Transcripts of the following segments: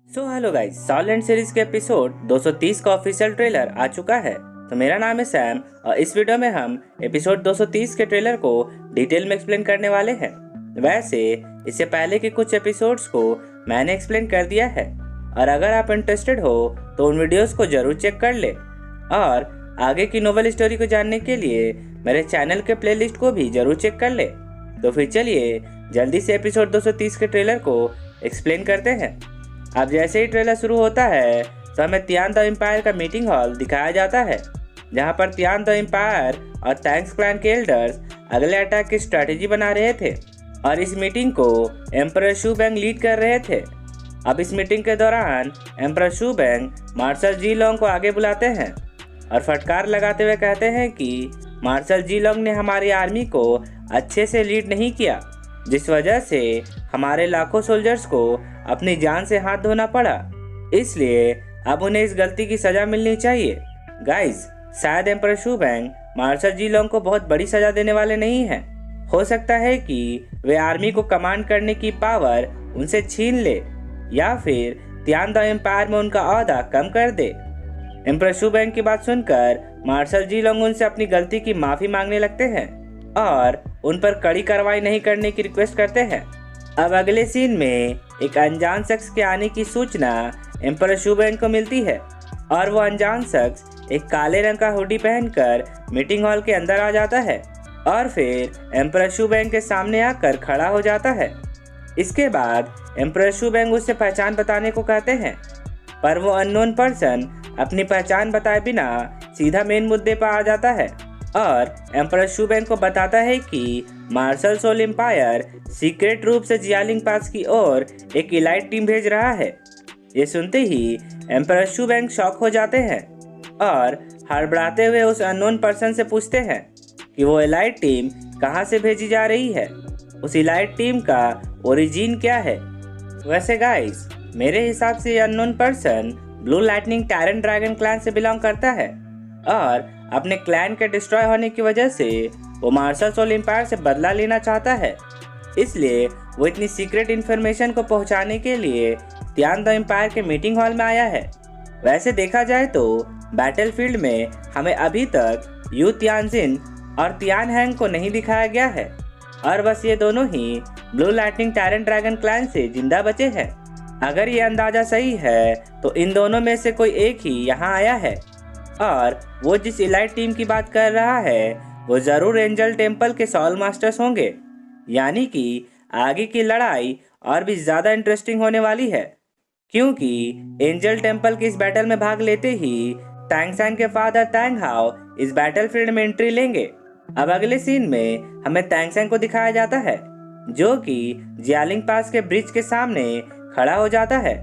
Hello guys, solid series के episode 230 का official trailer आ चुका है। तो मेरा नाम है सैम और इस वीडियो में हम एपिसोड 230 के ट्रेलर को डिटेल में एक्सप्लेन करने वाले हैं। वैसे इससे पहले के कुछ एपिसोड्स को मैंने एक्सप्लेन कर दिया है और अगर आप इंटरेस्टेड हो तो उन वीडियोस को जरूर चेक कर ले और आगे की नोवेल स्टोरी को जानने के लिए मेरे चैनल के प्लेलिस्ट को भी जरूर चेक कर ले। तो फिर चलिए जल्दी से एपिसोड 230 के ट्रेलर को एक्सप्लेन करते हैं। अब जैसे ही ट्रेलर शुरू होता है तो हमें तियान द एम्पायर का मीटिंग हॉल दिखाया जाता है, जहां पर तियान द एम्पायर और थैंक्स क्लैन के एल्डर्स अगले अटैक की स्ट्रैटेजी बना रहे थे और इस मीटिंग को एम्परर शू बेंग लीड कर रहे थे। अब इस मीटिंग के दौरान एम्परर शू बेंग मार्शल जी लोंग को आगे बुलाते हैं और फटकार लगाते हुए कहते हैं कि मार्शल जी लोंग ने हमारी आर्मी को अच्छे से लीड नहीं किया, जिस वजह से हमारे लाखों सोल्जर्स को अपनी जान से हाथ धोना पड़ा। इसलिए अब उन्हें इस गलती की सजा मिलनी चाहिए। गाइस, शायद एम्परर शू बेंग मार्शल जी लोंग को बहुत बड़ी सजा देने वाले नहीं हैं। हो सकता है कि वे आर्मी को कमांड करने की पावर उनसे छीन ले या फिर तियान द एम्पायर में उनका ओहदा कम कर दे। एम्परर शू बेंग की बात सुनकर मार्शल जी लोंग उनसे अपनी गलती की माफी मांगने लगते हैं और उन पर कड़ी कार्रवाई नहीं करने की रिक्वेस्ट करते हैं। अब अगले सीन में एक अनजान शख्स के आने की सूचना एम्परर शू बेंग को मिलती है और वो अनजान शख्स एक काले रंग का हुडी पहनकर मीटिंग हॉल के अंदर आ जाता है और फिर एम्परर शू बेंग के सामने आकर खड़ा हो जाता है। इसके बाद एम्परर शू बेंग उससे पहचान बताने को कहते हैं, पर वो अननोन पर्सन अपनी पहचान बताए बिना सीधा मेन मुद्दे पर आ जाता है और एम्परर शू बेंग को बताता है कि मार्शल सोल एम्पायर सीक्रेट रूप से जियालिंग पास की ओर एक इलाइट टीम भेज रहा है। ये सुनते ही एम्परर शू बेंग शॉक हो जाते हैं और हड़बड़ाते हुए उस अननोन पर्सन से पूछते हैं कि वो इलाइट टीम कहाँ से भेजी जा रही है, उस इलाइट टीम का ओरिजिन क्या है। वैसे गाइस, मेरे हिसाब से ये unknown person blue lightning tyrant dragon clan से बिलोंग करता है और अपने क्लैन के डिस्ट्रॉय होने की वजह से वो मार्शल सोल एम्पायर से बदला लेना चाहता है। इसलिए वो इतनी सीक्रेट इन्फॉर्मेशन को पहुंचाने के लिए तियान द एम्पायर के मीटिंग हॉल में आया है। वैसे देखा जाए तो बैटलफील्ड में हमें अभी तक यू तियानजिन और तियान हैंग को नहीं दिखाया गया है और बस ये दोनों ही blue lightning tyrant dragon clan से जिंदा बचे हैं। अगर ये अंदाजा सही है तो इन दोनों में से कोई एक ही यहाँ आया है और वो जिस इलाइट टीम की बात कर रहा है वो जरूर एंजल टेम्पल के सॉल मास्टर्स होंगे। यानी कि आगे की लड़ाई और भी ज़्यादा इंटरेस्टिंग होने वाली है, क्योंकि एंजल टेम्पल की इस बैटल में भाग लेते ही टैंग सैन के फादर टैंग हाओ इस बैटलफील्ड में एंट्री लेंगे। अब अगले सीन में हमें टैंग सैन को दिखाया जाता है, जो कि जियालिंग पास के ब्रिज के सामने खड़ा हो जाता है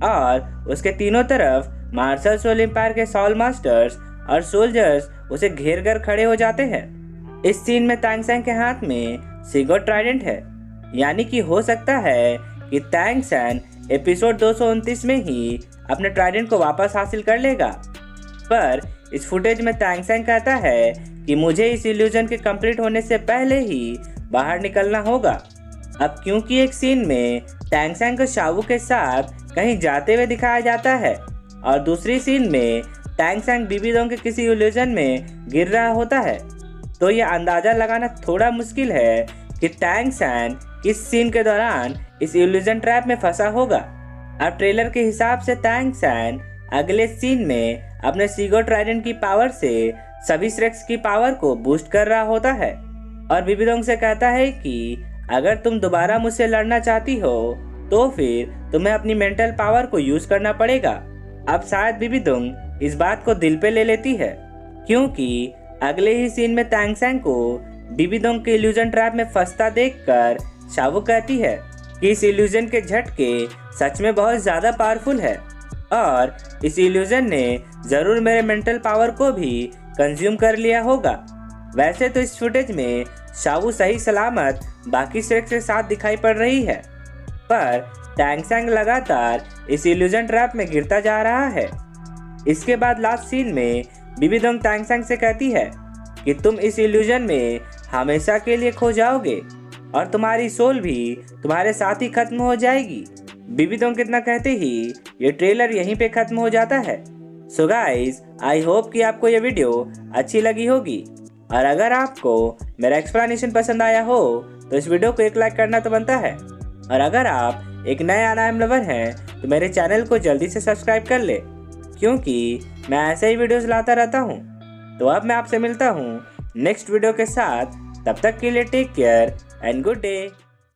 और उसके तीनों तरफ मार्शल सोल एम्पायर के सॉल मास्टर्स और सोल्जर्स उसे घेर कर खड़े हो जाते हैं। इस सीन में टैंग सैन के हाथ में सिगोट ट्राइडेंट है, यानी कि हो सकता है कि टैंग सैन एपिसोड 229 में ही अपने ट्राइडेंट को वापस हासिल कर लेगा। पर इस फुटेज में टैंग सैन कहता है कि मुझे इस इल्यूजन के कंप्लीट होने से पहले ही बाहर निकलना होगा। अब क्योंकि एक सीन में टैंग सैन को शावू के साथ कहीं जाते हुए दिखाया जाता है और दूसरी सीन में टैंग सैन बीबी दोंग के किसी इल्यूजन में गिर रहा होता है, तो यह अंदाजा लगाना थोड़ा मुश्किल है कि टैंग सैन किस सीन के दौरान इस इल्यूजन ट्रैप में फंसा होगा। अब ट्रेलर के हिसाब से टैंग सैन अगले सीन में अपने सिगोट ट्राइडेंट की पावर से सभी श्रेक्स की पावर को बूस्ट कर रहा होता है और बीबी दोंग से कहता है कि अगर तुम दोबारा मुझसे लड़ना चाहती हो तो फिर तुम्हें अपनी मेंटल पावर को यूज करना पड़ेगा। अब शायद बीबी दोंग इस बात को दिल पे ले लेती है, क्योंकि अगले ही सीन में टैंग सैन को बीबी दोंग के इल्यूजन ट्रैप में फंसता देखकर शावू कहती है कि इस इल्यूजन के झटके सच में बहुत ज़्यादा पावरफुल है और इस इल्यूजन ने ज़रूर मेरे मेंटल पावर को भी कंज्यूम कर लिया होगा। वैसे तो इस फुटेज में शावू सही सलामत बाकी श्रेक्स के साथ दिखाई पड़ रही है, पर टैंग सैन लगातार इस इल्यूजन ट्रैप में गिरता जा रहा है। इसके बाद लास्ट सीन में बीबी दोंग टैंग सैन से कहती है कि तुम इस इल्यूजन में हमेशा के लिए खो जाओगे और तुम्हारी सोल भी तुम्हारे साथ ही खत्म हो जाएगी। बीबी दोंग कितना कहते ही ये ट्रेलर यहीं पे खत्म हो जाता है। सो गाइस, आई होप कि आपको ये वीडियो अच्छी लगी होगी, और अगर आपको मेरा एक्सप्लेनेशन पसंद आया हो तो इस वीडियो को एक लाइक करना तो बनता है। और अगर आप एक नए अनाइम लवर हैं तो मेरे चैनल को जल्दी से सब्सक्राइब कर ले, क्योंकि मैं ऐसे ही वीडियोस लाता रहता हूँ। तो अब मैं आपसे मिलता हूँ नेक्स्ट वीडियो के साथ। तब तक के लिए take care and good day.